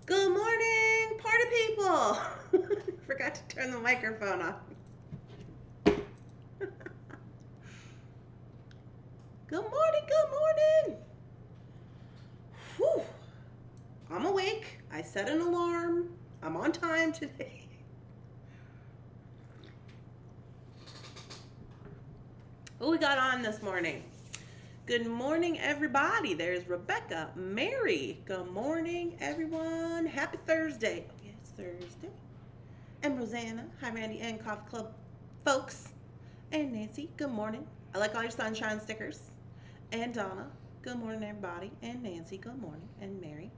Good morning, party people. Forgot to turn the microphone off. Good morning, good morning. Whew. I'm awake. I set an alarm. I'm on time today. What we got on this morning? Good morning, everybody. There's Rebecca, Mary. Good morning, everyone. Happy Thursday. Oh, yeah, it's Thursday. And Rosanna. Hi, Randy and Coffee Club folks. And Nancy. Good morning. I like all your sunshine stickers. And Donna. Good morning, everybody. And Nancy. Good morning. And Mary.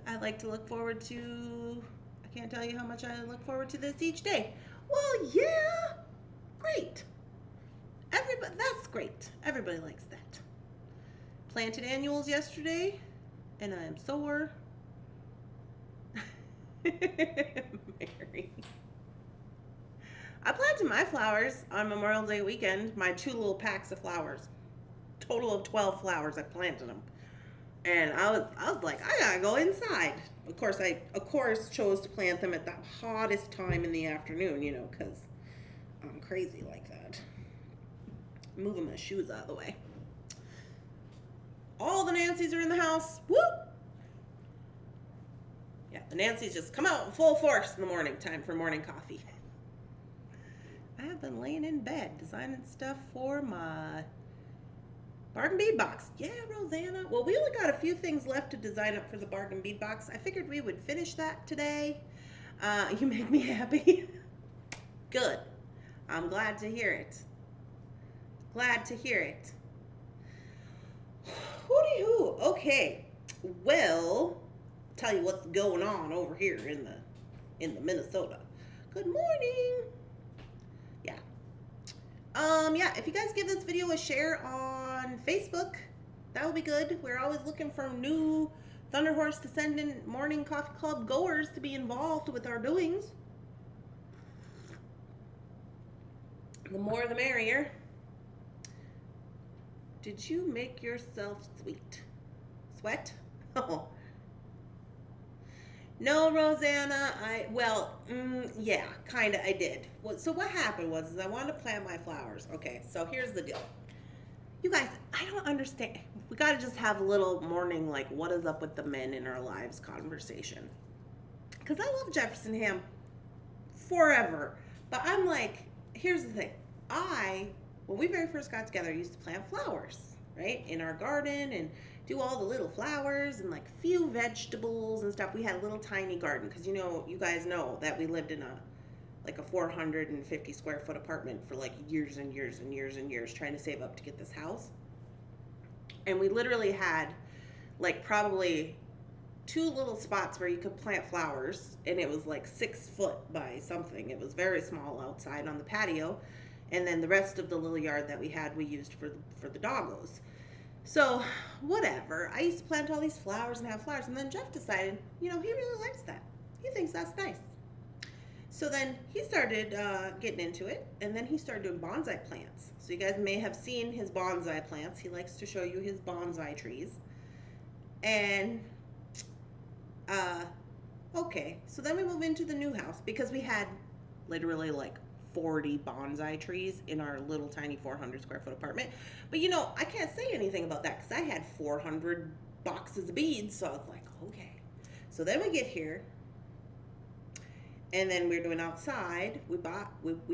I like to look forward to. I can't tell you how much I look forward to this each day. Well, yeah. Great. Everybody, that's great. Everybody likes that. Planted annuals yesterday, and I am sore. Mary. I planted my flowers on Memorial Day weekend, my 2 little packs of flowers. Total of 12 flowers, I planted them. And I was like, I gotta go inside. Of course, I chose to plant them at the hottest time in the afternoon, because I'm crazy like that. Moving my shoes out of the way. All the Nancys are in the house. Woo! Yeah, the Nancys just come out in full force in the morning. Time for morning coffee. I have been laying in bed designing stuff for my bargain bead box. Yeah, Rosanna. Well, we only got a few things left to design up for the bargain bead box. I figured we would finish that today. You make me happy. Good. I'm glad to hear it. Glad to hear it. Hooty-hoo. Okay. Well, tell you what's going on over here in the Minnesota. Good morning. Yeah. Yeah, if you guys give this video a share on Facebook, that would be good. We're always looking for new Thunderhorse Descendant Morning Coffee Club goers to be involved with our doings. The more the merrier. Did you make yourself sweat? Oh. No, Rosanna, yeah, kind of I did. So what happened was I wanted to plant my flowers. Okay, so here's the deal. You guys, I don't understand. We got to just have a little morning, like, what is up with the men in our lives conversation. Because I love Jefferson Ham forever. But I'm like, here's the thing. When we very first got together, I used to plant flowers, right? In our garden and do all the little flowers and like few vegetables and stuff. We had a little tiny garden because you guys know that we lived in a 450 square foot apartment for like years and years and years and years trying to save up to get this house. And we literally had like probably 2 little spots where you could plant flowers, and it was like 6 foot by something. It was very small outside on the patio. And then the rest of the little yard that we had, we used for the doggos. So, whatever. I used to plant all these flowers and have flowers. And then Jeff decided, he really likes that. He thinks that's nice. So then he started getting into it. And then he started doing bonsai plants. So you guys may have seen his bonsai plants. He likes to show you his bonsai trees. And, okay. So then we move into the new house because we had literally like 40 bonsai trees in our little tiny 400 square foot apartment. But I can't say anything about that because I had 400 boxes of beads. So I was like, okay. So then we get here, and then we're doing outside. We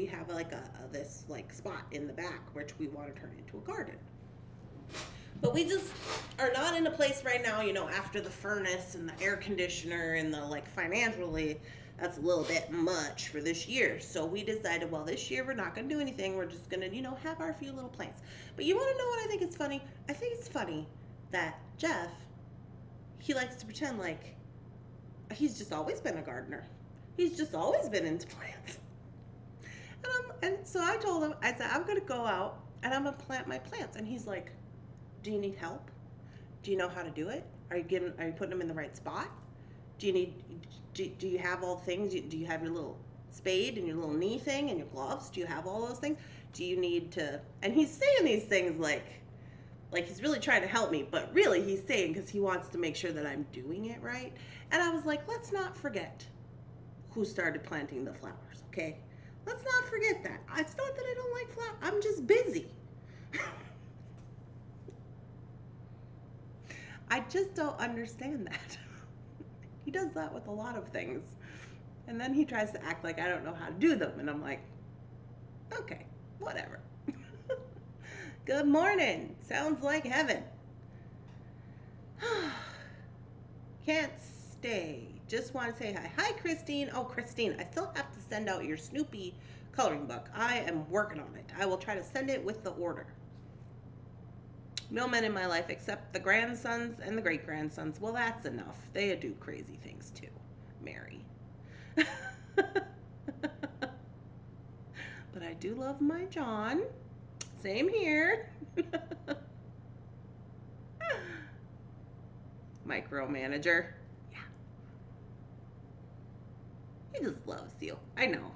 have like this like spot in the back which we want to turn into a garden. But we just are not in a place right now, after the furnace and the air conditioner and the like financially, that's a little bit much for this year. So we decided, well, this year we're not going to do anything. We're just going to, have our few little plants. But you want to know what I think is funny? I think it's funny that Jeff, he likes to pretend like he's just always been a gardener. He's just always been into plants. And so I told him, I said, I'm going to go out and I'm going to plant my plants. And he's like, do you need help? Do you know how to do it? Are you putting them in the right spot? Do you have all the things? Do you have your little spade and your little knee thing and your gloves? Do you have all those things? Do you need to, and he's saying these things like Like he's really trying to help me, but really he's saying because he wants to make sure that I'm doing it right. And I was like, let's not forget who started planting the flowers, okay? Let's not forget that. It's not that I don't like flowers. I'm just busy. I just don't understand that. He does that with a lot of things. And then he tries to act like I don't know how to do them. And I'm like, okay, whatever. Good morning. Sounds like heaven. Can't stay. Just want to say hi. Hi, Christine. Oh, Christine, I still have to send out your Snoopy coloring book. I am working on it. I will try to send it with the order. No men in my life except the grandsons and the great-grandsons. Well, that's enough. They do crazy things too, Mary. But I do love my John. Same here. Micromanager. Yeah. He just loves you. I know.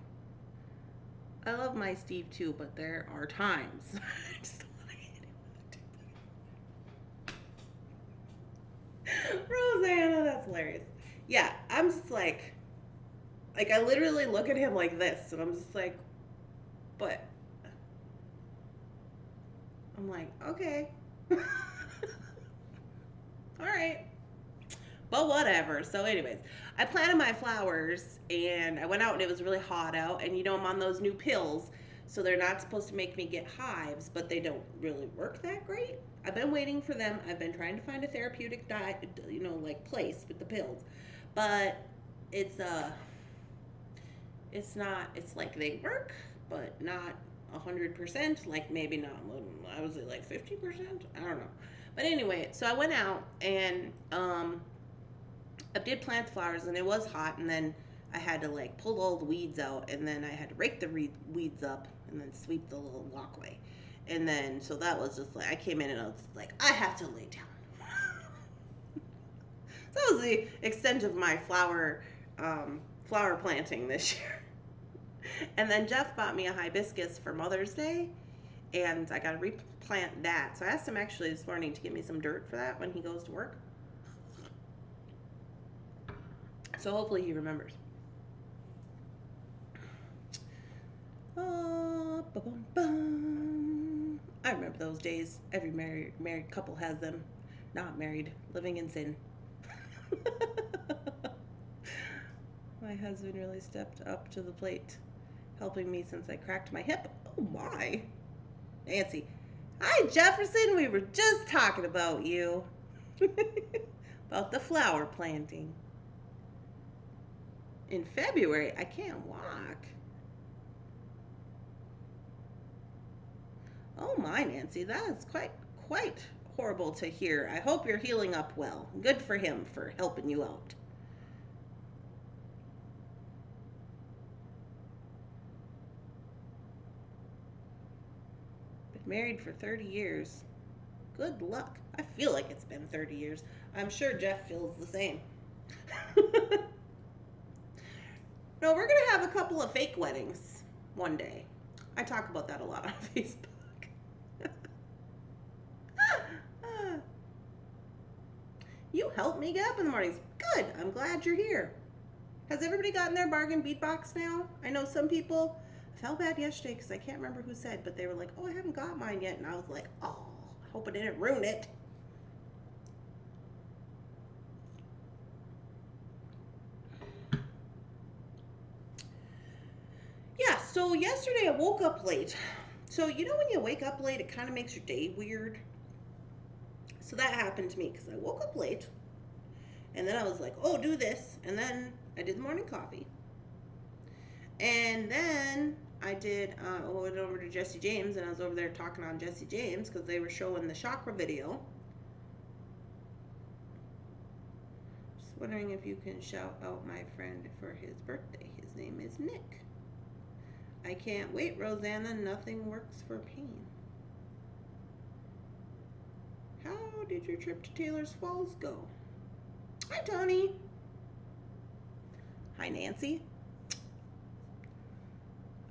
I love my Steve too, but there are times. I just don't want to hit him with it. Rosanna, that's hilarious. Yeah, I'm just like I literally look at him like this, and I'm just like, but I'm like, okay. All right. But whatever. So anyways, I planted my flowers and I went out and it was really hot out, and I'm on those new pills, so they're not supposed to make me get hives, but they don't really work that great. I've been waiting for them. I've been trying to find a therapeutic diet, like place with the pills, but it's not, it's like they work, but not 100%, like maybe not, I was at like 50%, I don't know. But anyway, so I went out and I did plant flowers, and it was hot, and then I had to like pull all the weeds out, and then I had to rake the weeds up and then sweep the little walkway. And then, so that was just like, I came in and I was like, I have to lay down. So that was the extent of my flower planting this year. And then Jeff bought me a hibiscus for Mother's Day, and I got to replant that. So I asked him actually this morning to give me some dirt for that when he goes to work. So hopefully he remembers. I remember those days. Every married couple has them. Not married, living in sin. My husband really stepped up to the plate, helping me since I cracked my hip. Oh my. Nancy. Hi, Jefferson. We were just talking about you. About the flower planting. In February, I can't walk. Oh my, Nancy, that is quite horrible to hear. I hope you're healing up well. Good for him for helping you out. Been married for 30 years. Good luck. I feel like it's been 30 years. I'm sure Jeff feels the same. No, we're going to have a couple of fake weddings one day. I talk about that a lot on Facebook. You help me get up in the mornings. Good. I'm glad you're here. Has everybody gotten their bargain bead box now? I know some people. I felt bad yesterday because I can't remember who said, but they were like, oh, I haven't got mine yet. And I was like, oh, I hope I didn't ruin it. Yeah, so yesterday I woke up late. So when you wake up late, it kind of makes your day weird. So that happened to me because I woke up late, and then I was like, oh, do this. And then I did the morning coffee. And then I went over to Jesse James, and I was over there talking on Jesse James because they were showing the chakra video. Just wondering if you can shout out my friend for his birthday. His name is Nick. I can't wait, Rosanna. Nothing works for pain. How did your trip to Taylor's Falls go? Hi, Tony. Hi, Nancy.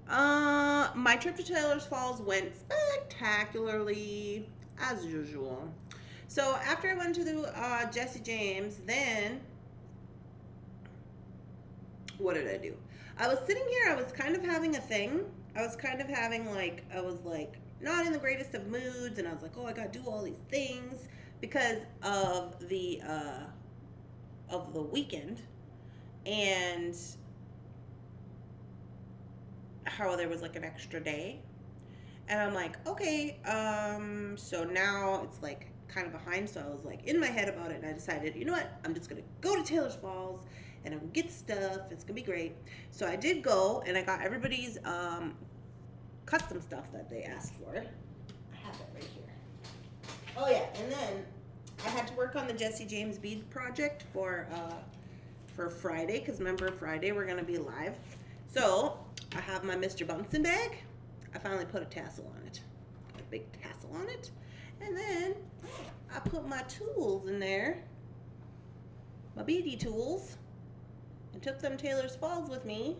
My trip to Taylor's Falls went spectacularly. as usual. So after I went to the Jesse James, then what did I do? I was sitting here, I was kind of having a thing. I was kind of having like, I was like not in the greatest of moods, and I was like, oh, I gotta do all these things because of the weekend, and how there was like an extra day. And I'm like, okay, so now it's like kind of behind. So I was like in my head about it, and I decided, you know what? I'm just gonna go to Taylor's Falls and I'm gonna get stuff. It's gonna be great. So I did go, and I got everybody's custom stuff that they asked for. I have it right here. Oh yeah, and then I had to work on the Jesse James bead project for Friday, because remember Friday we're gonna be live. So I have my Mr. Bunsen bag. I finally put a tassel on it, a big tassel on it, and then I put my tools in there, my beady tools, and took them Taylor's Falls with me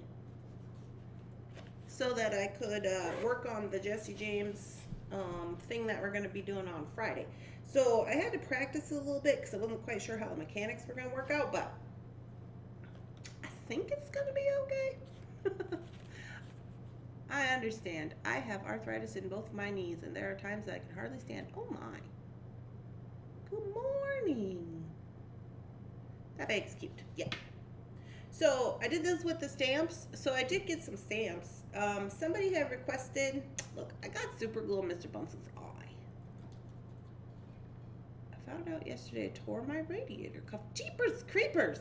so that I could work on the Jesse James thing that we're going to be doing on Friday. So I had to practice a little bit because I wasn't quite sure how the mechanics were going to work out, but I think it's going to be okay. I understand. I have arthritis in both my knees, and there are times that I can hardly stand. Oh my. Good morning. That bag's cute. Yeah. So I did this with the stamps. So I did get some stamps. Somebody had requested, look, I got super glue on Mr. Bunsen's eye. I found out yesterday I tore my radiator cuff. Jeepers creepers.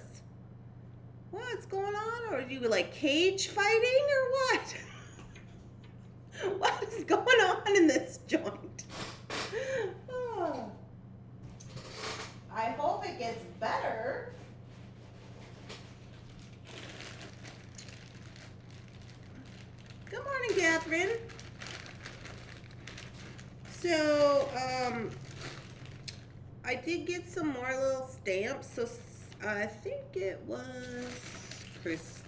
What's going on? Or are you like cage fighting or what? What is going on in this joint? Oh. I hope it gets better. Good morning, Catherine. So, I did get some more little stamps. So, I think it was Christine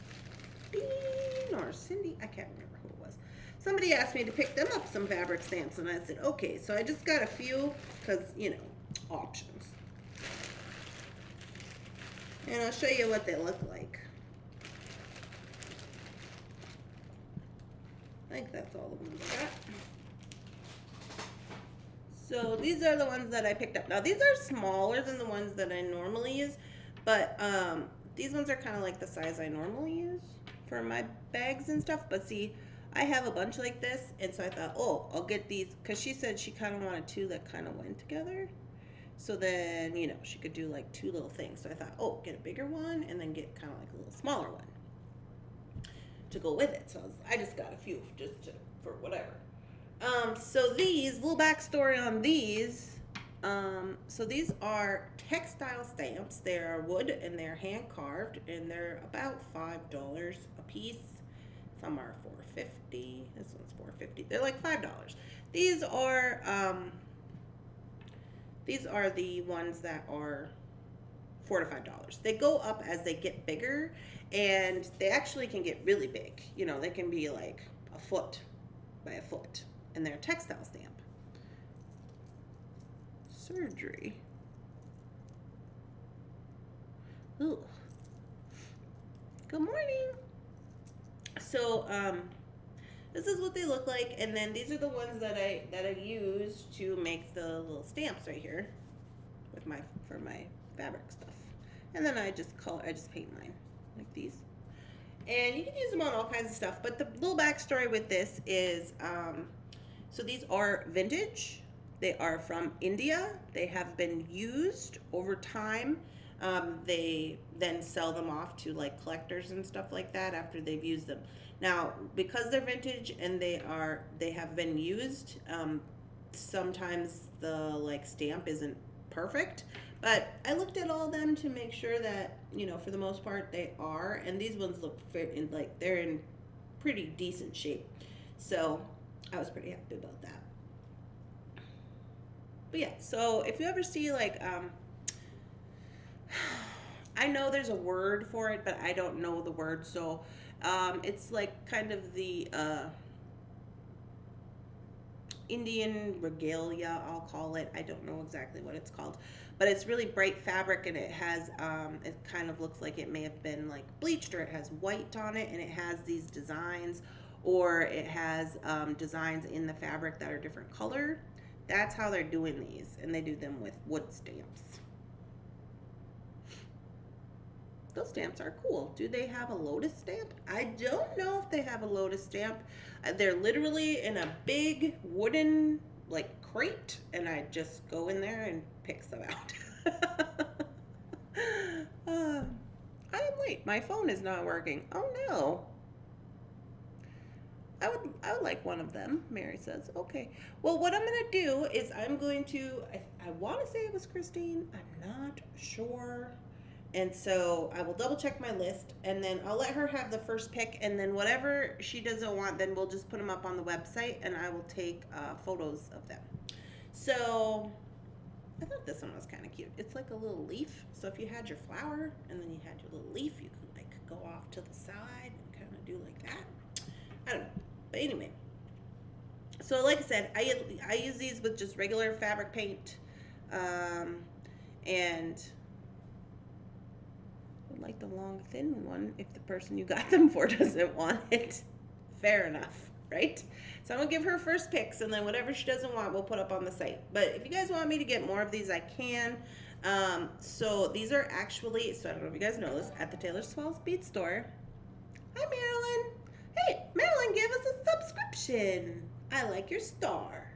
or Cindy. I can't remember who it was. Somebody asked me to pick them up some fabric stamps, and I said, okay. So I just got a few because, you know, options. And I'll show you what they look like. I think that's all the ones I got. So these are the ones that I picked up. Now these are smaller than the ones that I normally use, but these ones are kind of like the size I normally use for my bags and stuff. But see, I have a bunch like this, and so I thought, oh, I'll get these, because she said she kind of wanted two that kind of went together. So then, you know, she could do like two little things. So I thought, oh, get a bigger one and then get kind of like a little smaller one to go with it. So I just got a few for whatever. So these, little backstory on these. So these are textile stamps. They are wood and they're hand carved, and they're about $5 a piece. Some are $4.50. This one's $4.50. They're like $5. These are the ones that are $4 to $5. They go up as they get bigger, and they actually can get really big. You know, they can be like a foot by a foot, and they're a textile stamp. Surgery. Ooh. Good morning. So, this is what they look like, and then these are the ones that I used to make the little stamps right here with for my fabric stuff. And then I just paint mine like these. And you can use them on all kinds of stuff, but the little backstory with this is, so these are vintage. They are from India. They have been used over time. They then sell them off to like collectors and stuff like that after they've used them. Now, because they're vintage and they have been used, sometimes the like stamp isn't perfect, but I looked at all of them to make sure that, you know, for the most part they are, and these ones look like they're in pretty decent shape. So I was pretty happy about that. But yeah, so if you ever see like, I know there's a word for it, but I don't know the word. So it's like kind of the Indian regalia, I'll call it. I don't know exactly what it's called, but it's really bright fabric, and it has it kind of looks like it may have been like bleached, or it has white on it, and it has these designs, or it has designs in the fabric that are different colored. That's how they're doing these, and they do them with wood stamps. Those stamps are cool. Do they have a lotus stamp? I don't know if they have a lotus stamp. They're literally in a big wooden like crate, and I just go in there and pick some out. I am late. My phone is not working. Oh no. I would like one of them, Mary says. Okay. Well, what I'm going to do is I'm going to, I want to say it was Christine. I'm not sure. And so I will double check my list, and then I'll let her have the first pick, and then whatever she doesn't want, then we'll just put them up on the website, and I will take photos of them. So I thought this one was kind of cute. It's like a little leaf. So if you had your flower and then you had your little leaf, you could like go off to the side and kind of do like that. I don't know. But anyway, so like I said, I use these with just regular fabric paint, and like the long thin one if the person you got them for doesn't want it. Fair enough, right? So I'm gonna give her first picks, and then whatever she doesn't want we'll put up on the site. But if you guys want me to get more of these, I can. So these are actually, so I don't know if you guys know this, at the Taylor's Falls Bead Store. Hi Marilyn. Hey, Marilyn gave us a subscription. I like your star.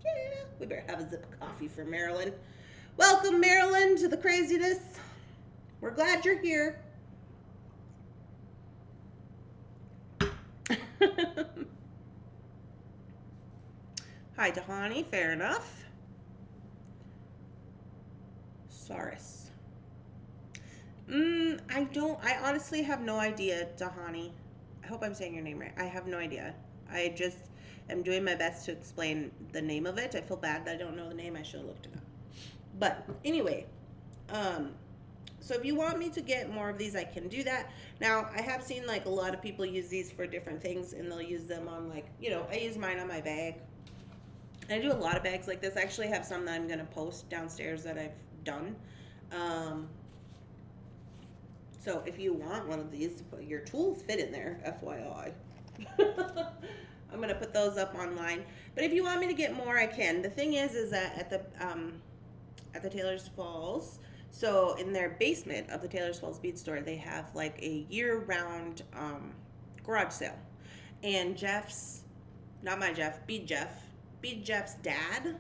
Yeah, we better have a sip of coffee for Marilyn. Welcome Marilyn to the craziness. We're glad you're here. Hi, Dahani. Fair enough. Saurus. I honestly have no idea, Dahani. I hope I'm saying your name right. I have no idea. I just am doing my best to explain the name of it. I feel bad that I don't know the name. I should have looked it up. But anyway, so if you want me to get more of these, I can do that. Now, I have seen like a lot of people use these for different things, and they'll use them on like, you know, I use mine on my bag. I do a lot of bags like this. I actually have some that I'm going to post downstairs that I've done. So if you want one of these to put your tools fit in there, FYI. I'm going to put those up online. But if you want me to get more, I can. The thing is that at the Taylor's Falls, so in their basement of the Taylor's Falls Bead Store, they have like a year-round garage sale. And Jeff's, not my Jeff, Bead Jeff's dad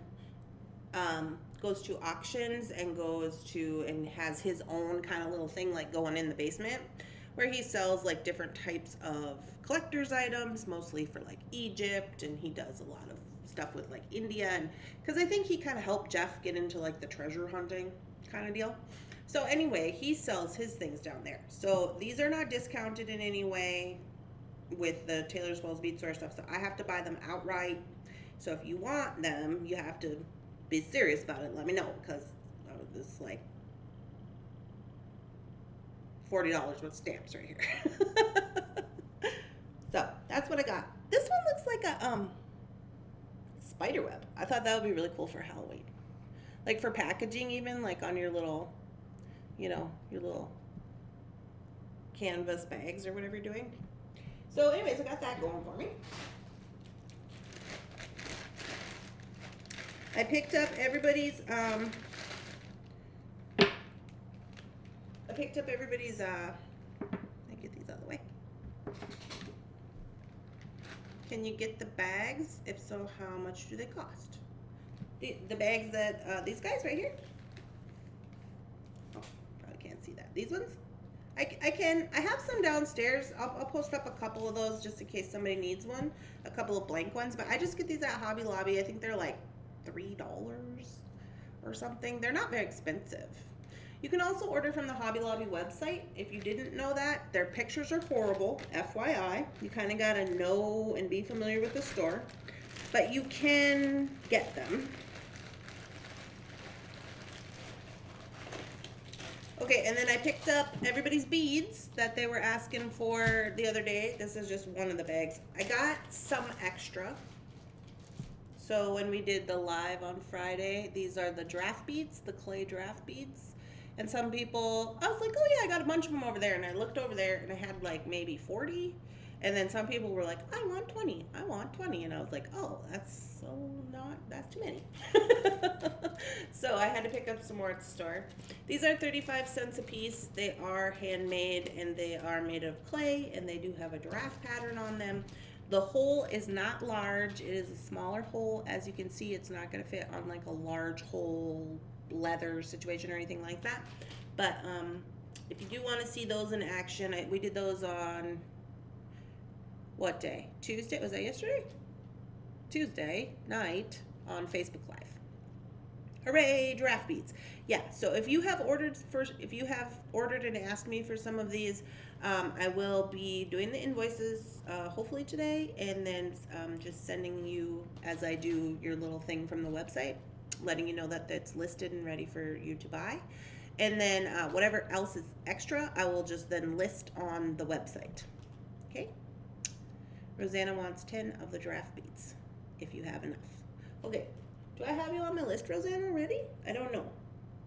goes to auctions and has his own kind of little thing like going in the basement, where he sells like different types of collector's items, mostly for like Egypt, and he does a lot of stuff with like India, and because I think he kind of helped Jeff get into like the treasure hunting kind of deal. So anyway, he sells his things down there. So these are not discounted in any way with the Taylor's Falls Bead Store stuff, so I have to buy them outright. So if you want them, you have to be serious about it. Let me know, because this is like $40 worth of stamps right here. So that's what I got. This one looks like a spider web. I thought that would be really cool for Halloween, like for packaging, even like on your little, you know, your little canvas bags or whatever you're doing. So anyways, I got that going for me. I picked up everybody's, let me get these out of the way. Can you get the bags? If so, how much do they cost? The bags that, these guys right here. Oh, probably can't see that. These ones? I have some downstairs. I'll post up a couple of those just in case somebody needs one. A couple of blank ones, but I just get these at Hobby Lobby. I think they're like $3 or something. They're not very expensive. You can also order from the Hobby Lobby website. If you didn't know that, their pictures are horrible, FYI. You kind of got to know and be familiar with the store, but you can get them. Okay, and then I picked up everybody's beads that they were asking for the other day. This is just one of the bags. I got some extra. So when we did the live on Friday, these are the draft beads, the clay draft beads. And some people, I was like, oh yeah, I got a bunch of them over there. And I looked over there and I had like maybe 40. And then some people were like, I want 20. I want 20. And I was like, oh, that's too many. So I had to pick up some more at the store. These are 35 cents a piece. They are handmade and they are made of clay and they do have a draft pattern on them. The hole is not large. It is a smaller hole. As you can see, it's not going to fit on like a large hole leather situation or anything like that. But if you do want to see those in action, we did those on what day? Tuesday? Was that yesterday? Tuesday night on Facebook Live. Hooray, draft beads. Yeah, so if you have ordered and asked me for some of these, I will be doing the invoices hopefully today, and then just sending you, as I do your little thing from the website, letting you know that that's listed and ready for you to buy. And then whatever else is extra, I will just then list on the website. Okay? Rosanna wants 10 of the draft beads, if you have enough. Okay, do I have you on my list, Rosanna, already? I don't know.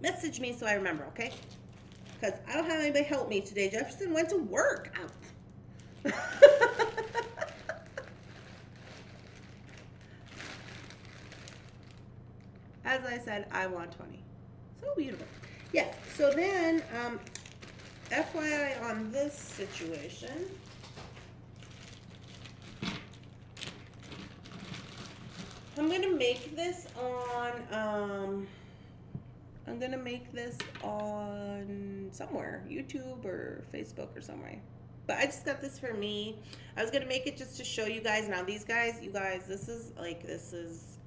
Message me so I remember, okay? Because I don't have anybody help me today. Jefferson went to work. As I said, I want 20. So beautiful. Yes, so then, FYI on this situation, I'm going to make this on, somewhere, YouTube or Facebook or somewhere. But I just got this for me. I was going to make it just to show you guys. Now these guys, you guys,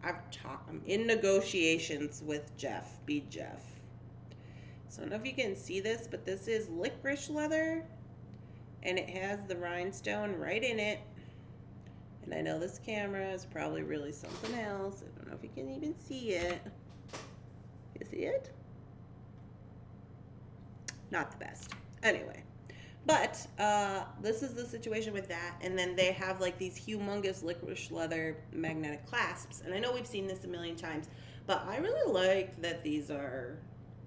I'm in negotiations with Bead Jeff. So I don't know if you can see this, but this is licorice leather. And it has the rhinestone right in it. And I know this camera is probably really something else. I don't know if you can even see it. You see it? Not the best. Anyway. But this is the situation with that. And then they have like these humongous licorice leather magnetic clasps. And I know we've seen this a million times. But I really like that these are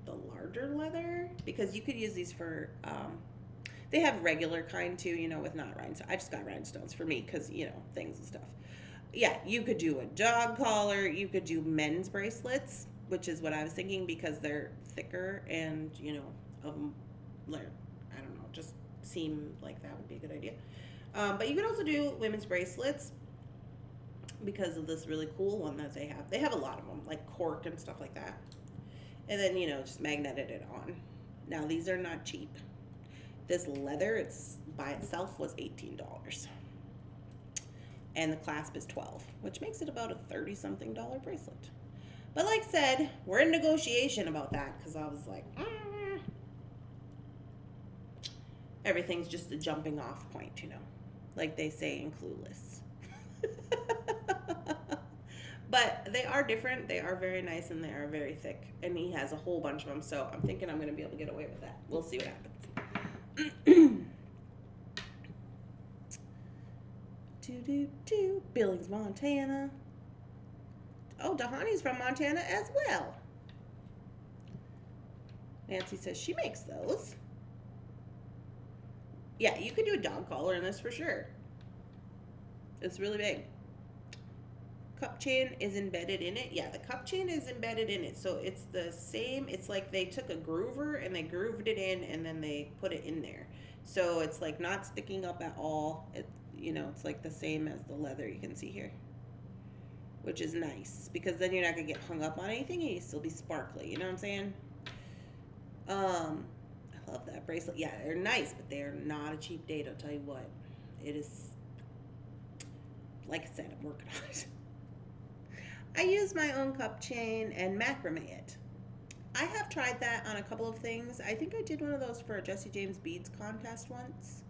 the larger leather. Because you could use these for... they have regular kind too, you know, with not rhinestones. I just got rhinestones for me because, you know, things and stuff. Yeah, you could do a dog collar. You could do men's bracelets, which is what I was thinking because they're thicker and, you know, I don't know, just seem like that would be a good idea. But you can also do women's bracelets because of this really cool one that they have. They have a lot of them, like cork and stuff like that. And then, you know, just magneted it on. Now, these are not cheap. This leather, it's by itself was $18. And the clasp is $12, which makes it about a $30-something bracelet. But like I said, we're in negotiation about that because I was like, everything's just a jumping off point, you know, like they say in Clueless. But they are different. They are very nice and they are very thick. And he has a whole bunch of them, so I'm thinking I'm going to be able to get away with that. We'll see what happens. Billings, Montana. Oh, Dahani's from Montana as well. Nancy says she makes those. Yeah, you could do a dog collar in this for sure. It's really big. Cup chain is embedded in it. Yeah, the cup chain is embedded in it. So it's the same. It's like they took a groover and they grooved it in and then they put it in there. So it's like not sticking up at all. It, you know, it's like the same as the leather you can see here, which is nice because then you're not gonna get hung up on anything and you still be sparkly. You know what I'm saying? I love that bracelet. Yeah, they're nice, but they're not a cheap date. I'll tell you what. It is. Like I said, I'm working on it. I use my own cup chain and macrame it. I have tried that on a couple of things. I think I did one of those for a Jesse James Beads contest once.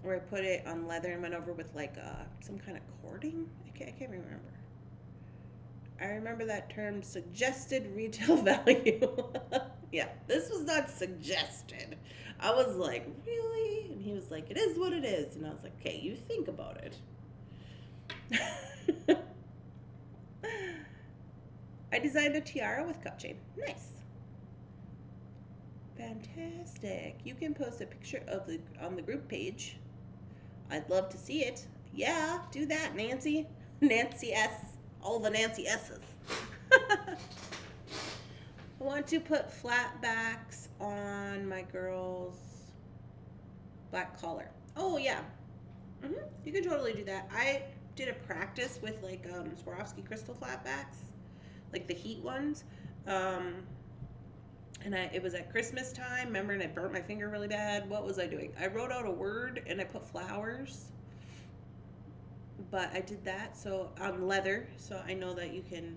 Where I put it on leather and went over with like some kind of cording. I can't remember. I remember that term, suggested retail value. Yeah, this was not suggested. I was like, really? And he was like, it is what it is. And I was like, okay, you think about it. I designed a tiara with cup chain. Nice. Fantastic. You can post a picture of on the group page. I'd love to see it. Yeah, do that, Nancy. Nancy S. All the Nancy S's. I want to put flat backs on my girl's black collar. Oh, yeah. You can totally do that. I did a practice with like Swarovski crystal flatbacks, like the heat ones. And it was at Christmas time, remember, and I burnt my finger really bad. What was I doing? I wrote out a word and I put flowers. But I did that so on leather, so I know that you can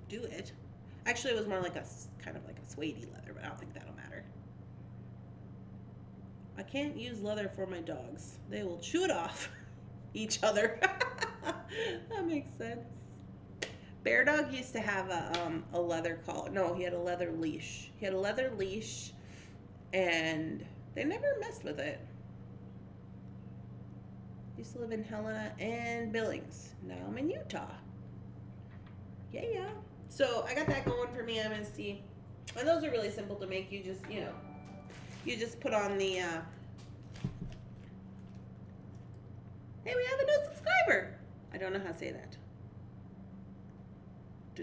do it. Actually, it was more like a kind of like a suede leather, but I don't think that'll matter. I can't use leather for my dogs. They will chew it off each other. That makes sense. Bear Dog used to have a leather collar. No, he had a leather leash. He had a leather leash, and they never messed with it. Used to live in Helena and Billings. Now I'm in Utah. Yeah. So I got that going for me. I'm gonna see. And those are really simple to make. You just, you just put on the. Hey, we have a new subscriber. I don't know how to say that.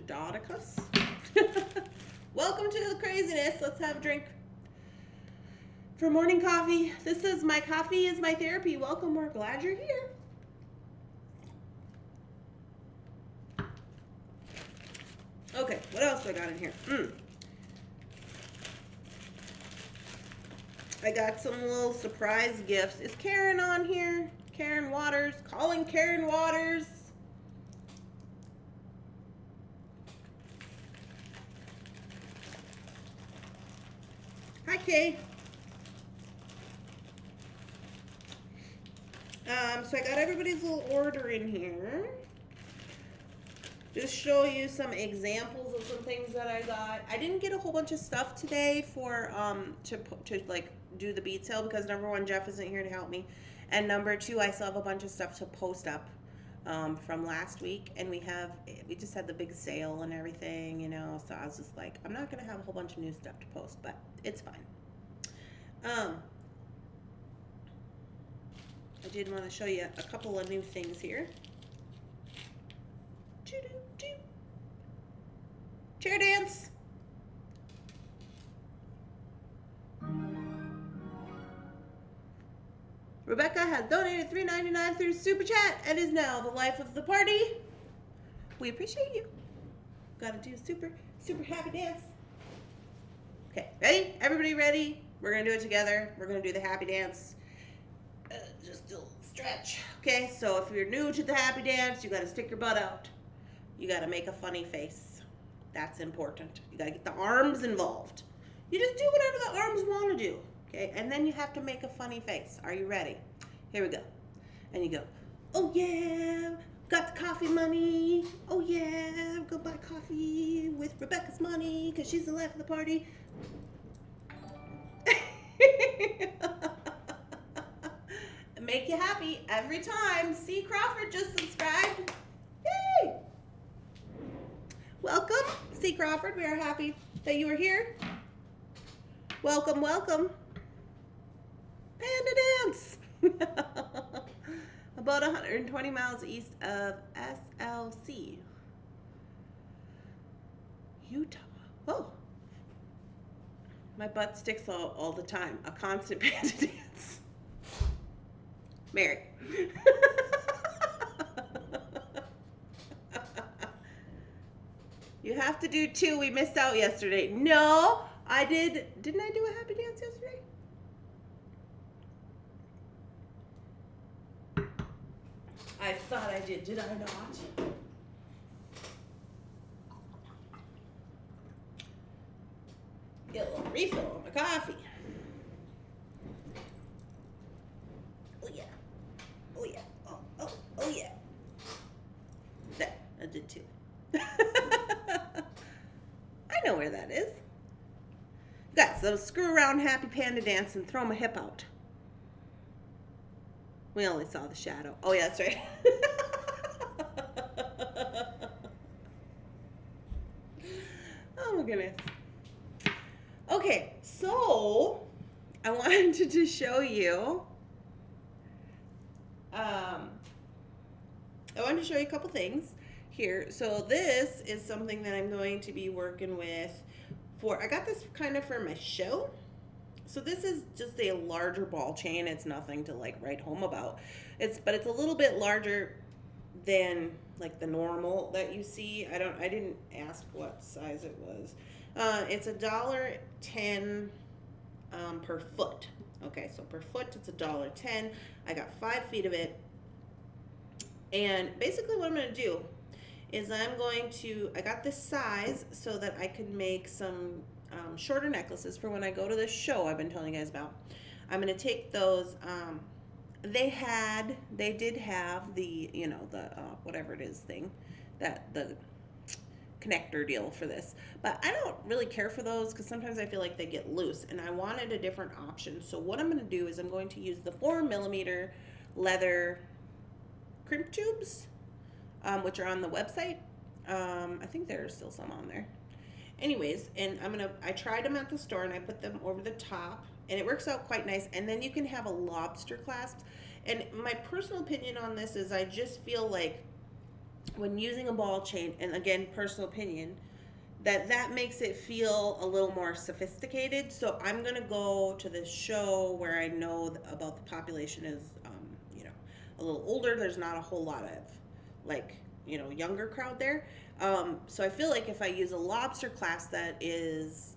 Dodicus. Welcome to the craziness. Let's have a drink. For morning coffee. This is my coffee is my therapy. Welcome. We're glad you're here. Okay, what else do I got in here? I got some little surprise gifts. Is Karen on here? Karen Waters. Calling Karen Waters. Hi, Kay. So I got everybody's little order in here. Just show you some examples of some things that I got. I didn't get a whole bunch of stuff today for to like do the bead sale because number one, Jeff isn't here to help me, and number two, I still have a bunch of stuff to post up from last week, and we just had the big sale and everything, So I was just like, I'm not gonna have a whole bunch of new stuff to post, but it's fine. I did want to show you a couple of new things here. Chair dance. Rebecca has donated $3.99 through Super Chat and is now the life of the party. We appreciate you. Gotta do super happy dance. Okay, ready? Everybody ready? We're gonna do it together. We're gonna do the happy dance. Just do a little stretch. Okay, so if you're new to the happy dance, you gotta stick your butt out. You gotta make a funny face. That's important. You gotta get the arms involved. You just do whatever the arms want to do. Okay, and then you have to make a funny face. Are you ready? Here we go. And you go, oh yeah, got the coffee money. Oh yeah, go buy coffee with Rebecca's money because she's the life of the party. Make you happy every time. C. Crawford just subscribed. Yay! Welcome, C. Crawford. We are happy that you are here. Welcome, welcome. Panda dance. About 120 miles east of SLC, Utah. Oh, my butt sticks all the time. A constant panda dance. Mary. You have to do two. We missed out yesterday. No, I did. Didn't I do a happy dance yesterday? I thought I did. Did I not? Get a little refill on my coffee. Oh yeah. Oh yeah. Oh yeah. There, I did two. I know where that is. Got some screw around happy panda dance and throw my hip out. We only saw the shadow. Oh yeah, that's right. goodness. Okay, so I wanted to just show you. I wanted to show you a couple things here. So this is something that I'm going to be working with for. I got this kind of for my show. So this is just a larger ball chain. It's nothing to like write home about. But it's a little bit larger than like the normal that you see. I didn't ask what size it was. It's $1.10 per foot. Okay, so per foot it's $1.10. I got 5 feet of it. And basically what I'm going to do is I got this size so that I could make some shorter necklaces for when I go to this show I've been telling you guys about. I'm going to take those, they did have the, you know, the, whatever it is thing, the connector deal for this. But I don't really care for those because sometimes I feel like they get loose and I wanted a different option. So what I'm going to do is I'm going to use the 4mm leather crimp tubes, which are on the website. I think there are still some on there. Anyways, and I tried them at the store and I put them over the top and it works out quite nice. And then you can have a lobster clasp. And my personal opinion on this is I just feel like when using a ball chain, and again, personal opinion, that makes it feel a little more sophisticated. So I'm gonna go to this show where I know about the population is, you know, a little older. There's not a whole lot of like, you know, younger crowd there. So I feel like if I use a lobster clasp that is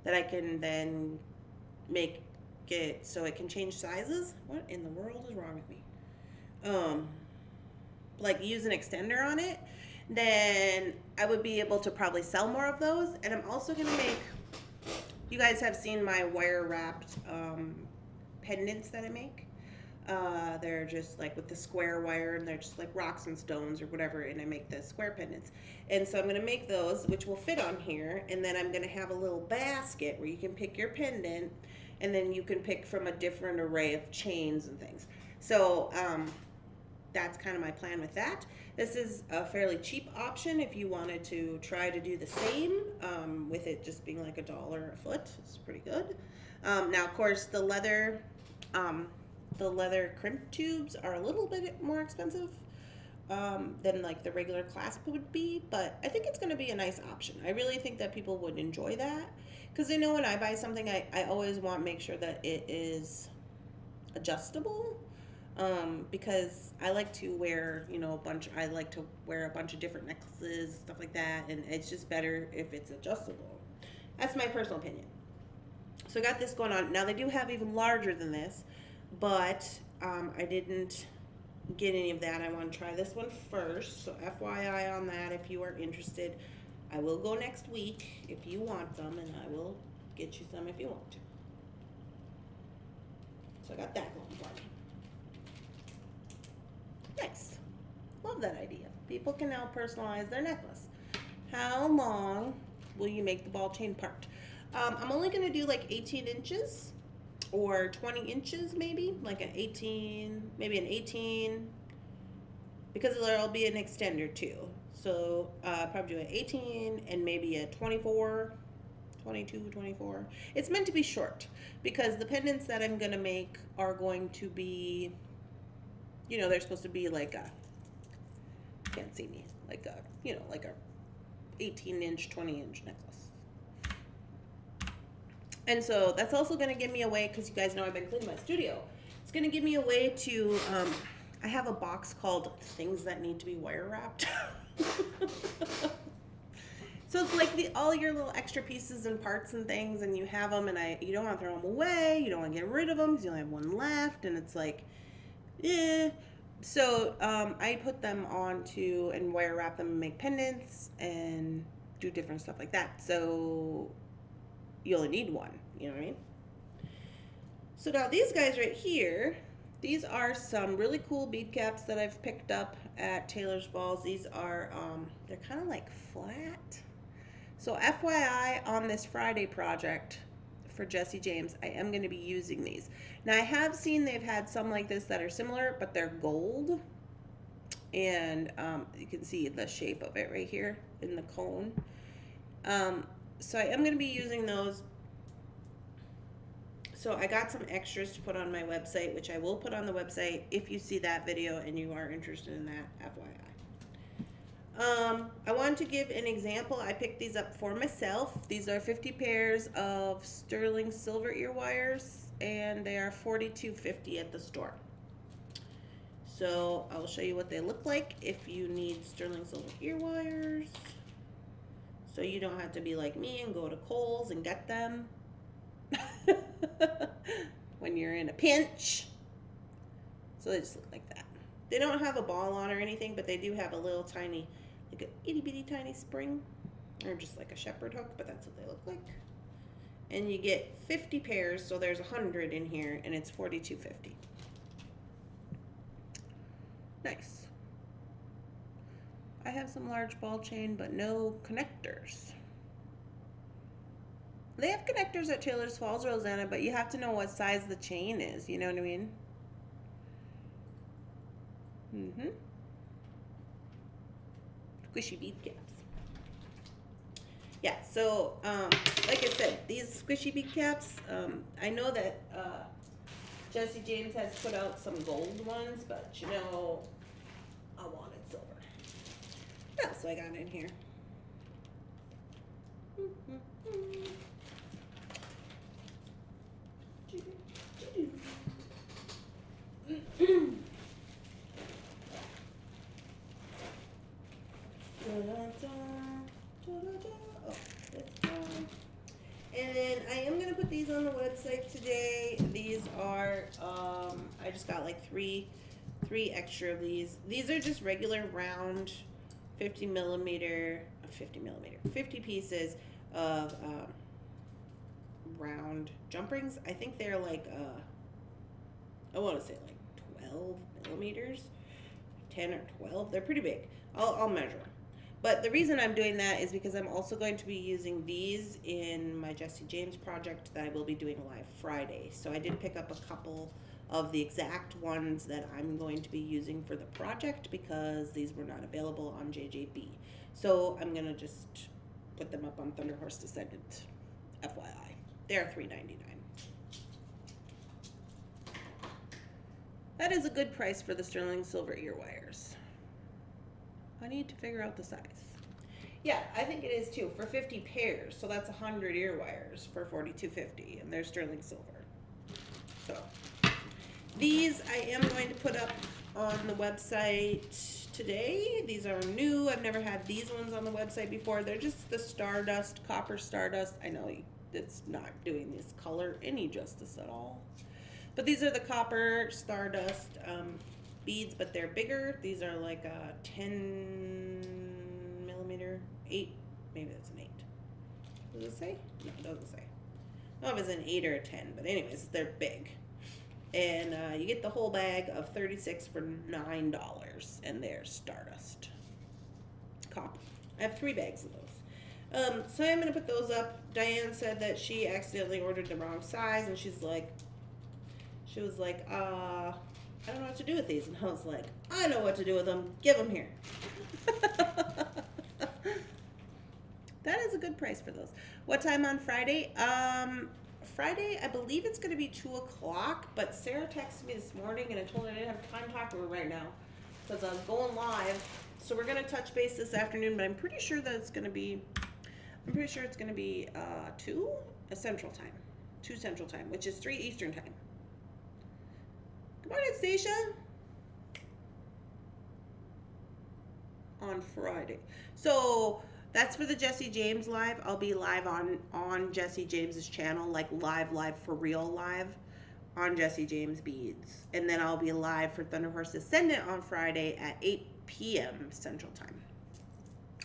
that I can then make it so it can change sizes. What in the world is wrong with me? Like use an extender on it, then I would be able to probably sell more of those. And I'm also gonna make, you guys have seen my wire wrapped pendants that I make. They're just like with the square wire and they're just like rocks and stones or whatever, and I make the square pendants. And so I'm going to make those, which will fit on here, and then I'm going to have a little basket where you can pick your pendant and then you can pick from a different array of chains and things. So that's kind of my plan with that. This is a fairly cheap option if you wanted to try to do the same, with it just being like $1 a foot. It's pretty good. Now, of course, the leather crimp tubes are a little bit more expensive than like the regular clasp would be, but I think it's going to be a nice option. I really think that people would enjoy that because I know when I buy something, I always want to make sure that it is adjustable, because I like to wear, you know, I like to wear a bunch of different necklaces, stuff like that, and it's just better if it's adjustable. That's my personal opinion. So I got this going on. Now they do have even larger than this, but I didn't get any of that. I want to try this one first, so FYI on that if you are interested. I will go next week if you want some, and I will get you some if you want to. So I got that going for me. Nice. Love that idea. People can now personalize their necklace. How long will you make the ball chain part? I'm only going to do like 18 inches. Or 20 inches maybe, like an 18, maybe an 18, because there'll be an extender too. So probably do an 18 and maybe a 24, 22, 24. It's meant to be short because the pendants that I'm gonna make are going to be, you know, they're supposed to be like a, can't see me, like a, you know, like a 18-inch, 20-inch necklace. And so that's also going to give me a way, because you guys know I've been cleaning my studio. It's going to give me a way to, I have a box called Things That Need to Be Wire Wrapped. So it's like all your little extra pieces and parts and things, and you have them, and you don't want to throw them away. You don't want to get rid of them because you only have one left, and it's like, eh. So I put them onto and wire wrap them and make pendants and do different stuff like that. So you only need one, you know what I mean? So now these guys right here, these are some really cool bead caps that I've picked up at Taylor's Balls. These are, they're kind of like flat. So FYI, on this Friday project for Jesse James, I am going to be using these. Now I have seen they've had some like this that are similar, but they're gold. and you can see the shape of it right here in the cone. So I am going to be using those. So I got some extras to put on my website, which I will put on the website if you see that video and you are interested in that, FYI. I want to give an example. I picked these up for myself. These are 50 pairs of sterling silver ear wires, and they are $42.50 at the store. So I'll show you what they look like if you need sterling silver ear wires. So you don't have to be like me and go to Kohl's and get them when you're in a pinch. So they just look like that. They don't have a ball on or anything, but they do have a little tiny, like an itty bitty tiny spring, or just like a shepherd hook, but that's what they look like. And you get 50 pairs, so there's 100 in here, and it's $42.50. Nice. I have some large ball chain, but no connectors. They have connectors at Taylor's Falls, Rosanna, but you have to know what size the chain is, you know what I mean? Squishy bead caps. Yeah, so like I said, these squishy bead caps, I know that Jesse James has put out some gold ones, but you know, I wanted silver. What else do I got in here? And then I am going to put these on the website today. These are, I just got like three extra of these. These are just regular round 50 pieces of round jump rings. I think they're like, I want to say like 12 millimeters, 10 or 12. They're pretty big. I'll measure them. But the reason I'm doing that is because I'm also going to be using these in my Jesse James project that I will be doing live Friday. So I did pick up a couple of the exact ones that I'm going to be using for the project because these were not available on JJB. So I'm going to just put them up on Thunderhorse Descendant, FYI. They're $3.99. That is a good price for the sterling silver ear wires. I need to figure out the size. Yeah, I think it is too, for 50 pairs. So that's 100 ear wires for $42.50, and they're sterling silver. So these I am going to put up on the website today. These are new. I've never had these ones on the website before. They're just the Stardust, Copper Stardust. I know it's not doing this color any justice at all. But these are the Copper Stardust beads, but they're bigger. These are like a 10 millimeter, 8, maybe that's an 8. Does it say? No, it doesn't say. I don't know if it's an 8 or a 10, but anyways, they're big. And you get the whole bag of 36 for $9, and they're Stardust Copper. I have 3 bags of those. So I'm going to put those up. Diane said that she accidentally ordered the wrong size, and she was like, I don't know what to do with these. And I was like, I know what to do with them. Give them here. That is a good price for those. What time on Friday? Friday, I believe it's going to be 2 o'clock, but Sarah texted me this morning, and I told her I didn't have time to talk to her right now because I was going live. So we're going to touch base this afternoon, but I'm pretty sure that it's going to be, 2 Central Time. 2 Central Time, which is 3 Eastern Time. Good morning, Stacia. On Friday. So that's for the Jesse James live. I'll be live on Jesse James's channel, like live for real live on Jesse James Beads. And then I'll be live for Thunderhorse Descendant on Friday at 8 p.m. Central Time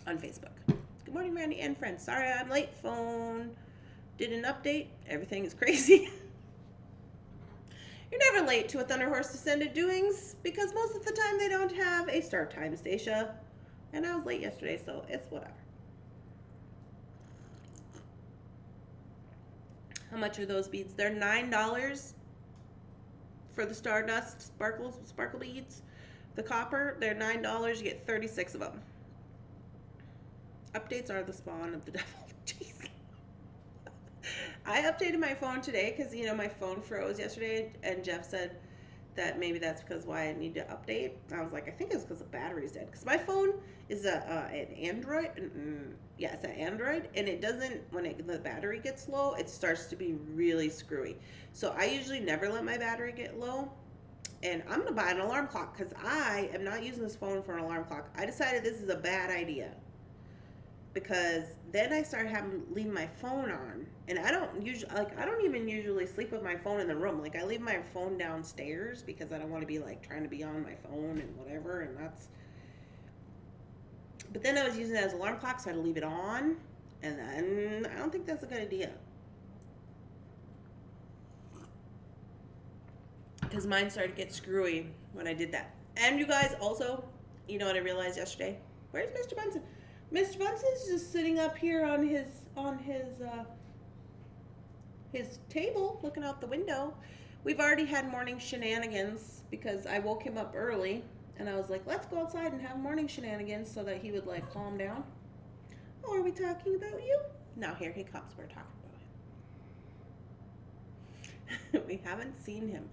on Facebook. Good morning, Randy and friends. Sorry I'm late. Phone did an update. Everything is crazy. You're never late to a Thunderhorse Descendant doings because most of the time they don't have a start time, Stacia. And I was late yesterday, so it's whatever. How much are those beads? They're $9 for the Stardust sparkle beads. The copper, they're $9. You get 36 of them. Updates are the spawn of the devil. Jeez. I updated my phone today because, you know, my phone froze yesterday, and Jeff said that maybe that's because why I need to update. I was like, I think it's because the battery's dead. Because my phone is an Android. Yeah, it's an Android, and it doesn't, when the battery gets low, it starts to be really screwy. So I usually never let my battery get low. And I'm going to buy an alarm clock because I am not using this phone for an alarm clock. I decided this is a bad idea. Because then I started leaving my phone on, and I don't even usually sleep with my phone in the room. Like, I leave my phone downstairs because I don't want to be like trying to be on my phone and whatever, and that's. But then I was using it as an alarm clock, so I had to leave it on, and then I don't think that's a good idea. Because mine started to get screwy when I did that. And you guys also, you know what I realized yesterday? Where's Mr. Bunsen? Mr. Bunson's just sitting up here on his table, looking out the window. We've already had morning shenanigans because I woke him up early, and I was like, let's go outside and have morning shenanigans so that he would like calm down. Oh, are we talking about you? Now here he comes. We're talking about him. We haven't seen him.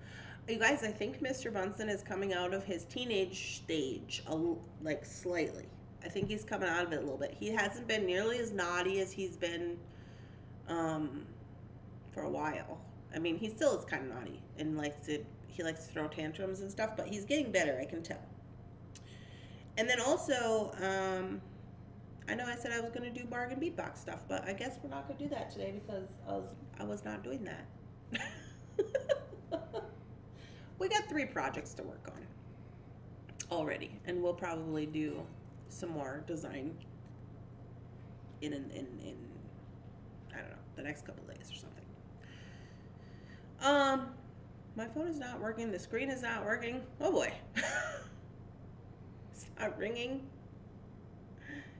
You guys, I think Mr. Bunsen is coming out of his teenage stage, like slightly. I think he's coming out of it a little bit. He hasn't been nearly as naughty as he's been for a while. I mean, he still is kind of naughty and he likes to throw tantrums and stuff, but he's getting better, I can tell. And then also, I know I said I was going to do bargain bead box stuff, but I guess we're not going to do that today because I was not doing that. We got 3 projects to work on already, and we'll probably do some more design in I don't know, the next couple days or something. My phone is not working. The screen is not working. Oh boy. It's not ringing.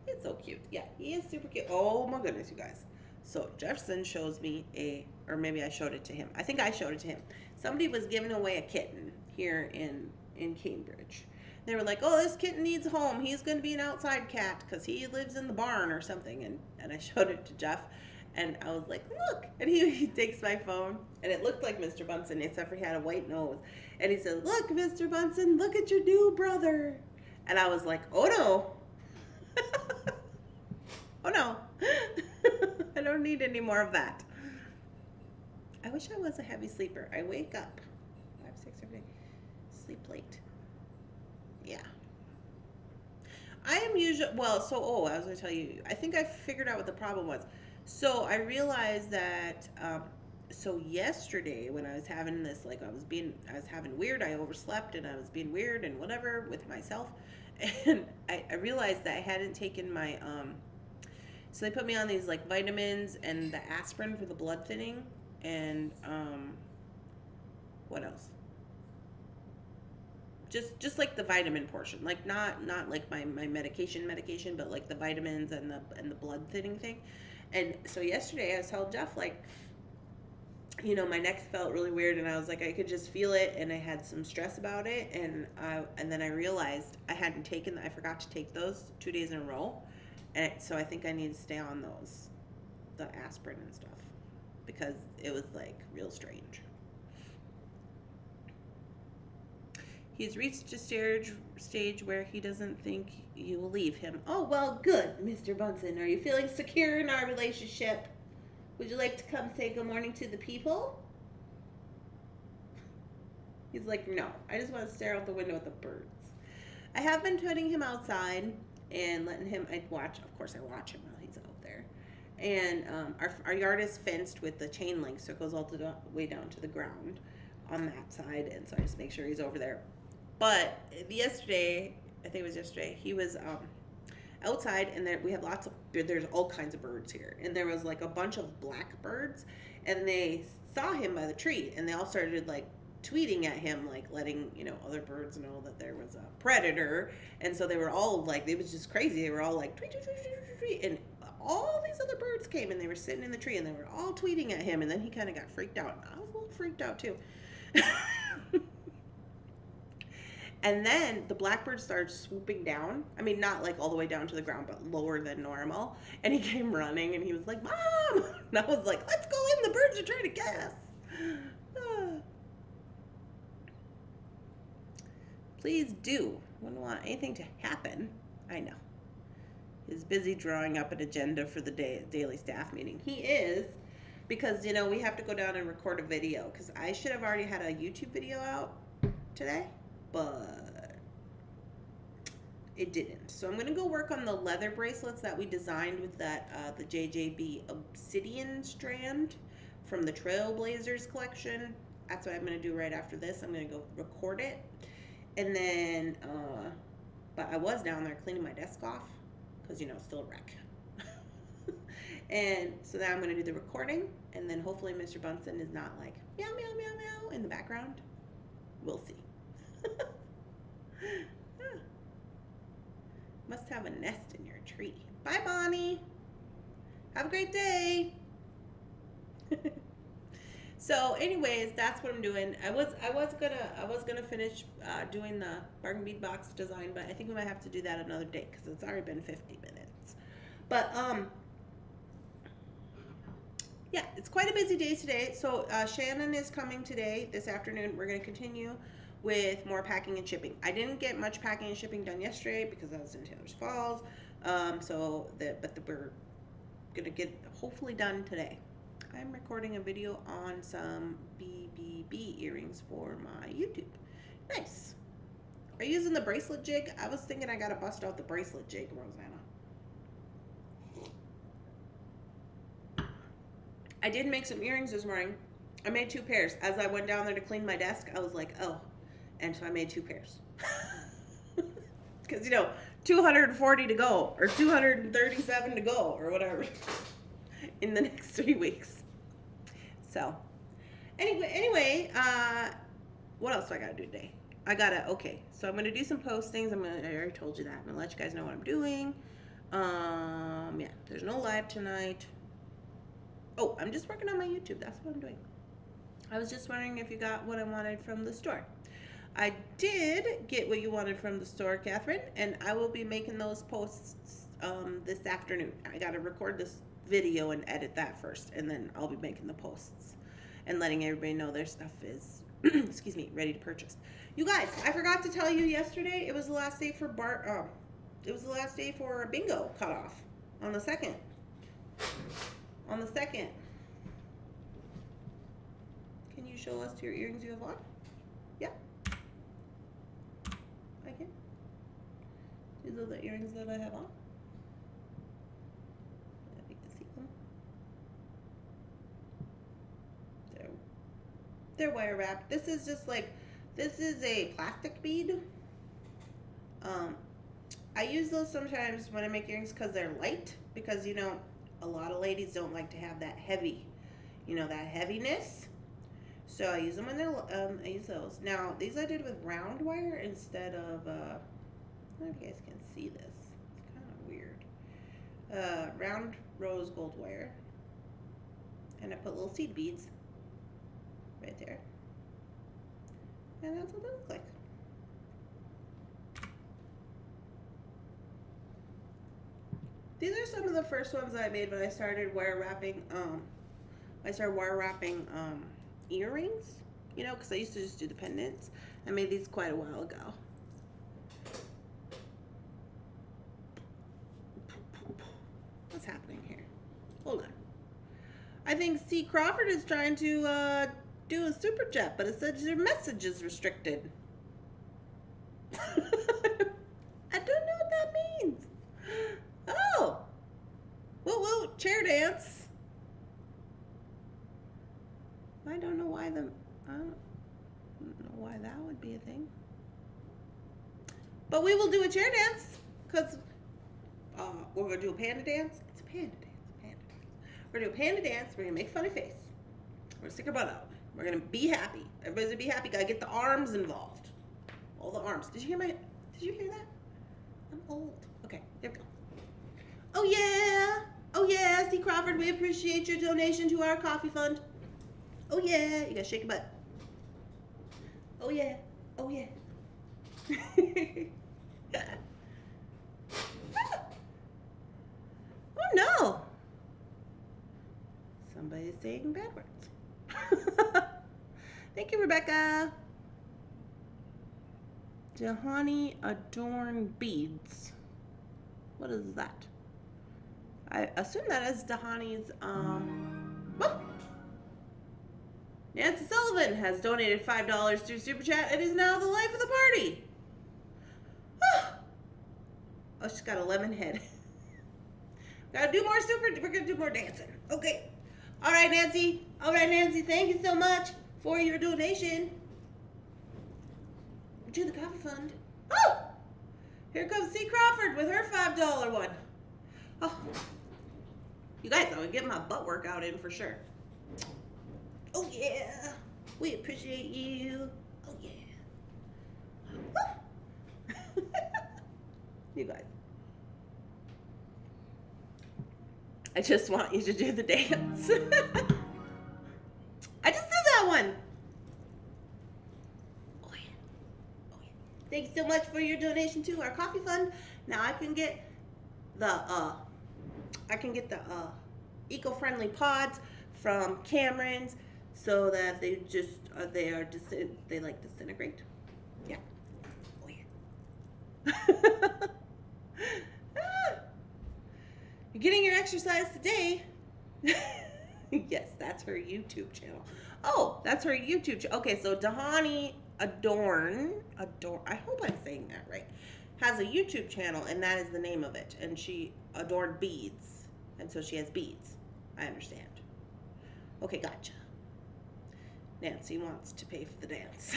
It's so cute. Yeah, he is super cute. Oh my goodness, you guys. So Jefferson shows me or maybe I showed it to him. I think I showed it to him. Somebody was giving away a kitten here in Cambridge. They were like, oh, this kitten needs a home. He's going to be an outside cat because he lives in the barn or something. And I showed it to Jeff, and I was like, look. And he takes my phone, and it looked like Mr. Bunsen, except for he had a white nose. And he said, look, Mr. Bunsen, look at your new brother. And I was like, oh, no. Oh, no. I don't need any more of that. I wish I was a heavy sleeper. I wake up 5, 6 every day. Sleep late. Yeah. I am usually, I was going to tell you, I think I figured out what the problem was. So I realized that, so yesterday when I was having this, like I was having weird, I overslept and I was being weird and whatever with myself. And I realized that I hadn't taken my, so they put me on these like vitamins and the aspirin for the blood thinning and, what else? Just like the vitamin portion, like not like my medication, but like the vitamins and the blood thinning thing. And so yesterday I was telling Jeff, like, you know, my neck felt really weird, and I was like, I could just feel it, and I had some stress about it, and then I realized I forgot to take those 2 days in a row, and so I think I need to stay on those, the aspirin and stuff, because it was like real strange. He's reached a stage where he doesn't think you will leave him. Oh, well, good, Mr. Bunsen. Are you feeling secure in our relationship? Would you like to come say good morning to the people? He's like, no. I just want to stare out the window at the birds. I have been putting him outside and letting him, of course I watch him while he's out there. And our yard is fenced with the chain link, so it goes all the way down to the ground on that side. And so I just make sure he's over there. But yesterday, I think it was yesterday, he was outside, and we have there's all kinds of birds here. And there was like a bunch of blackbirds, and they saw him by the tree, and they all started like tweeting at him, like letting, you know, other birds know that there was a predator. And so they were all like, it was just crazy. They were all like, tweet, tweet, tweet, tweet, tweet. And all these other birds came, and they were sitting in the tree, and they were all tweeting at him. And then he kind of got freaked out. I was a little freaked out too. And then the blackbird started swooping down. I mean, not like all the way down to the ground, but lower than normal. And he came running and he was like, Mom! And I was like, let's go in. The birds are trying to get us. Please do. Wouldn't want anything to happen. I know. He's busy drawing up an agenda for the daily staff meeting. He is, because, you know, we have to go down and record a video. Because I should have already had a YouTube video out today, but it didn't. So I'm going to go work on the leather bracelets that we designed with that the JJB Obsidian strand from the Trailblazers collection. That's what I'm going to do right after this. I'm going to go record it. And then, but I was down there cleaning my desk off because, you know, still a wreck. And so now I'm going to do the recording, and then hopefully Mr. Bunsen is not like meow, meow, meow, meow in the background. We'll see. Must have a nest in your tree. Bye, Bonnie. Have a great day. So anyways, that's what I'm doing. I was gonna finish doing the bargain bead box design, but I think we might have to do that another day because it's already been 50 minutes. But yeah, it's quite a busy day today. So Shannon is coming today, this afternoon. We're gonna continue with more packing and shipping. I didn't get much packing and shipping done yesterday because I was in Taylor's Falls. But we're gonna get hopefully done today. I'm recording a video on some BBB earrings for my YouTube. Nice. Are you using the bracelet jig? I was thinking I gotta bust out the bracelet jig, Rosanna. I did make some earrings this morning. I made 2 pairs. As I went down there to clean my desk, I was like, oh. And so I made 2 pairs. Because, you know, 240 to go, or 237 to go, or whatever, in the next 3 weeks. So, anyway, what else do I gotta do today? Okay, so I'm gonna do some postings. I already told you that. I'm gonna let you guys know what I'm doing. Yeah, there's no live tonight. Oh, I'm just working on my YouTube. That's what I'm doing. I was just wondering if you got what I wanted from the store. I did get what you wanted from the store, Catherine, and I will be making those posts this afternoon. I gotta record this video and edit that first, and then I'll be making the posts and letting everybody know their stuff is excuse me, ready to purchase. You guys, I forgot to tell you yesterday, it was the last day for bingo cutoff on the 2nd. On the 2nd. Can you show us your earrings you have on? Yeah. I can. These are the earrings that I have on. They're wire wrapped. This is just like, this is a plastic bead. I use those sometimes when I make earrings because they're light, because, you know, a lot of ladies don't like to have that heavy, you know, that heaviness. So I use them when they're, I use those. Now, these I did with round wire instead of, I don't know if you guys can see this. It's kind of weird. Round rose gold wire. And I put little seed beads right there. And that's what they look like. These are some of the first ones I made when I started wire wrapping, earrings, you know, because I used to just do the pendants. I made these quite a while ago. What's happening here? Hold on. I think C. Crawford is trying to do a super chat, but it says your message is restricted. I don't know what that means. Oh, whoa, whoa, chair dance. I don't know why I don't know why that would be a thing. But we will do a chair dance because we're gonna do a panda dance. It's a panda dance. We're gonna do a panda dance. We're gonna make a funny face. We're gonna stick our butt out. We're gonna be happy. Everybody's gonna be happy. Gotta get the arms involved. All the arms. Did you hear that? I'm old. Okay, there we go. Oh yeah. Oh yeah, C. Crawford, we appreciate your donation to our coffee fund. Oh yeah. You gotta shake your butt. Oh yeah. Oh yeah. Oh no! Somebody's saying bad words. Thank you, Rebecca. Dahani adorned beads. What is that? I assume that is Dahani's, oh! Nancy Sullivan has donated $5 through Super Chat and is now the life of the party. Oh, she's got a lemon head. Gotta do more we're gonna do more dancing. Okay. All right, Nancy. All right, Nancy, thank you so much for your donation to the coffee fund. Oh! Here comes C. Crawford with her $5 one. Oh. You guys, I'm gonna get my butt workout in for sure. Oh yeah. We appreciate you. Oh yeah. You guys. I just want you to do the dance. I just did that one. Oh yeah. Oh yeah. Thank you so much for your donation to our coffee fund. Now I can get the eco-friendly pods from Cameron's so that they just they like disintegrate. Yeah. Oh yeah. You're getting your exercise today. Yes, that's her YouTube channel. Oh, that's her YouTube channel. Okay, so Dahani Adorn, I hope I'm saying that right, has a YouTube channel, and that is the name of it. And she adorned beads, and so she has beads. I understand. Okay, gotcha. Nancy wants to pay for the dance.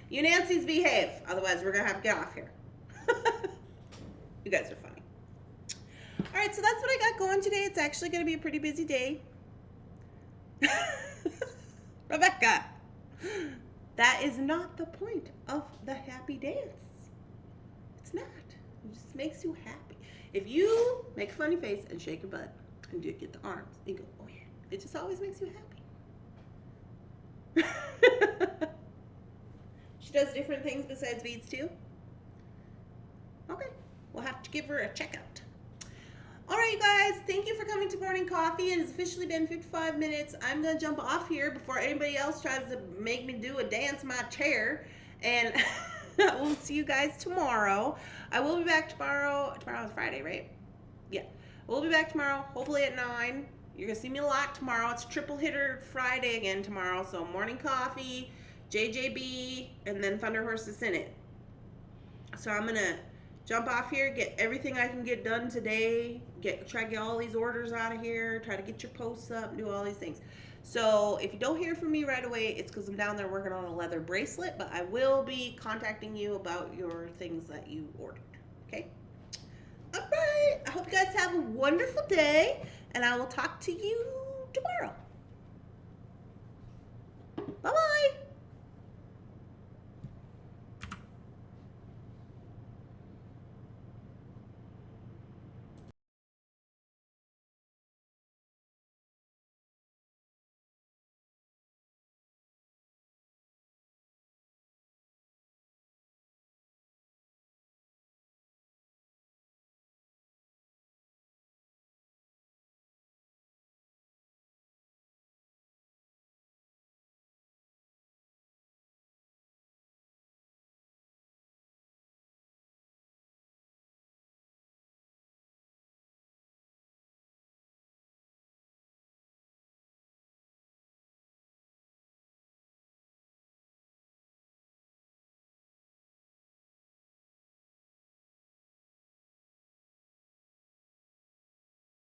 You Nancy's behave, otherwise we're gonna have to get off here. You guys are funny. All right, so that's what I got going today. It's actually going to be a pretty busy day. Rebecca, that is not the point of the happy dance. It's not. It just makes you happy. If you make a funny face and shake your butt and do get the arms and go, oh yeah, it just always makes you happy. She does different things besides beads too. Okay, we'll have to give her a checkout. All right, you guys, thank you for coming to Morning Coffee. It has officially been 55 minutes. I'm going to jump off here before anybody else tries to make me do a dance in my chair. And we'll see you guys tomorrow. I will be back tomorrow. Tomorrow's Friday, right? Yeah. We'll be back tomorrow, hopefully at 9. You're going to see me a lot tomorrow. It's triple hitter Friday again tomorrow. So Morning Coffee, JJB, and then Thunderhorse Descendant. So I'm going to jump off here, get everything I can get done today, try to get all these orders out of here, try to get your posts up, do all these things. So if you don't hear from me right away, it's because I'm down there working on a leather bracelet, but I will be contacting you about your things that you ordered, okay? All right, I hope you guys have a wonderful day, and I will talk to you tomorrow. Bye-bye.